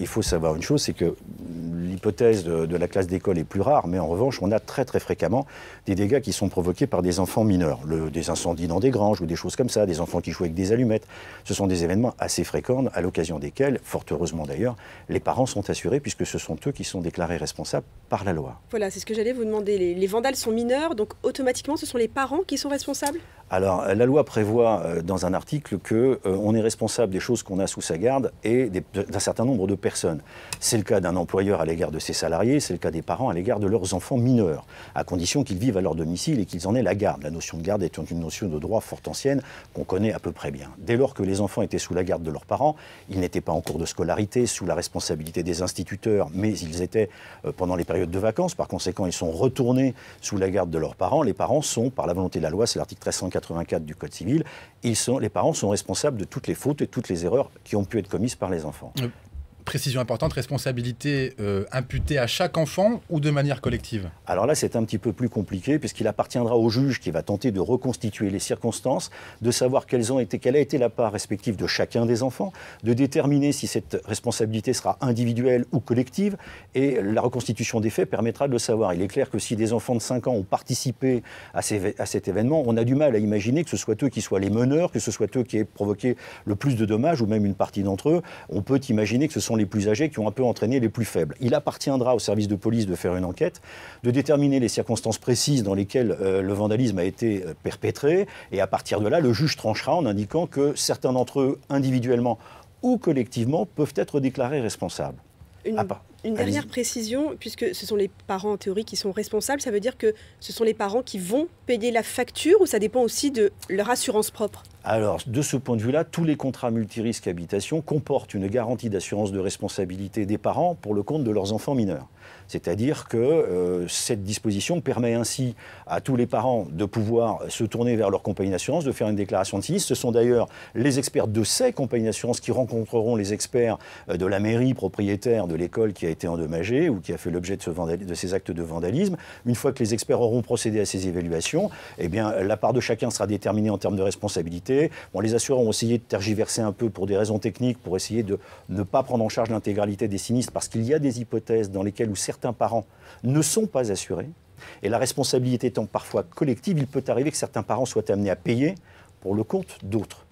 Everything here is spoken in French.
faut savoir une chose, c'est que l'hypothèse de la classe d'école est plus rare, mais en revanche, on a très très fréquemment des dégâts qui sont provoqués par des enfants mineurs, des incendies dans des granges ou des choses comme ça, des enfants qui jouent avec des allumettes. Ce sont des événements assez fréquents, à l'occasion desquels, fort heureusement d'ailleurs, les parents sont assurés puisque ce sont eux qui sont déclarés responsables par la loi. Voilà, c'est ce que j'allais vous demander. Les vandales sont mineurs, donc automatiquement, ce sont les parents qui sont responsables ? Alors, la loi prévoit dans un article qu'on est responsable des choses qu'on a sous sa garde et d'un certain nombre de personnes. C'est le cas d'un employeur à l'égard de ses salariés, c'est le cas des parents à l'égard de leurs enfants mineurs, à condition qu'ils vivent à leur domicile et qu'ils en aient la garde. La notion de garde est une notion de droit fort ancienne qu'on connaît à peu près bien. Dès lors que les enfants étaient sous la garde de leurs parents, ils n'étaient pas en cours de scolarité, sous la responsabilité des instituteurs, mais ils étaient pendant les périodes de vacances. Par conséquent, ils sont retournés sous la garde de leurs parents. Les parents sont, par la volonté de la loi, c'est l'article 1384 du Code civil, les parents sont responsables de toutes les fautes et toutes les erreurs qui ont pu être commises par les enfants. Précision importante, responsabilité imputée à chaque enfant ou de manière collective? Alors là, c'est un petit peu plus compliqué puisqu'il appartiendra au juge qui va tenter de reconstituer les circonstances, de savoir quelle a été la part respective de chacun des enfants, de déterminer si cette responsabilité sera individuelle ou collective, et la reconstitution des faits permettra de le savoir. Il est clair que si des enfants de 5 ans ont participé à cet événement, on a du mal à imaginer que ce soit eux qui soient les meneurs, que ce soit eux qui aient provoqué le plus de dommages, ou même une partie d'entre eux. On peut imaginer que ce sont les plus âgés qui ont un peu entraîné les plus faibles. Il appartiendra au service de police de faire une enquête, de déterminer les circonstances précises dans lesquelles le vandalisme a été perpétré, et à partir de là, le juge tranchera en indiquant que certains d'entre eux, individuellement ou collectivement, peuvent être déclarés responsables. Une dernière précision, puisque ce sont les parents en théorie qui sont responsables, ça veut dire que ce sont les parents qui vont payer la facture, ou ça dépend aussi de leur assurance propre? Alors, de ce point de vue-là, tous les contrats multirisques habitation comportent une garantie d'assurance de responsabilité des parents pour le compte de leurs enfants mineurs. C'est-à-dire que cette disposition permet ainsi à tous les parents de pouvoir se tourner vers leur compagnie d'assurance, de faire une déclaration de sinistre. Ce sont d'ailleurs les experts de ces compagnies d'assurance qui rencontreront les experts de la mairie propriétaire de l'école qui a été endommagée ou qui a fait l'objet de ces actes de vandalisme. Une fois que les experts auront procédé à ces évaluations, eh bien, la part de chacun sera déterminée en termes de responsabilité. Bon, les assureurs ont essayé de tergiverser un peu pour des raisons techniques, pour essayer de ne pas prendre en charge l'intégralité des sinistres, parce qu'il y a des hypothèses dans lesquelles certains parents ne sont pas assurés. Et la responsabilité étant parfois collective, il peut arriver que certains parents soient amenés à payer pour le compte d'autres.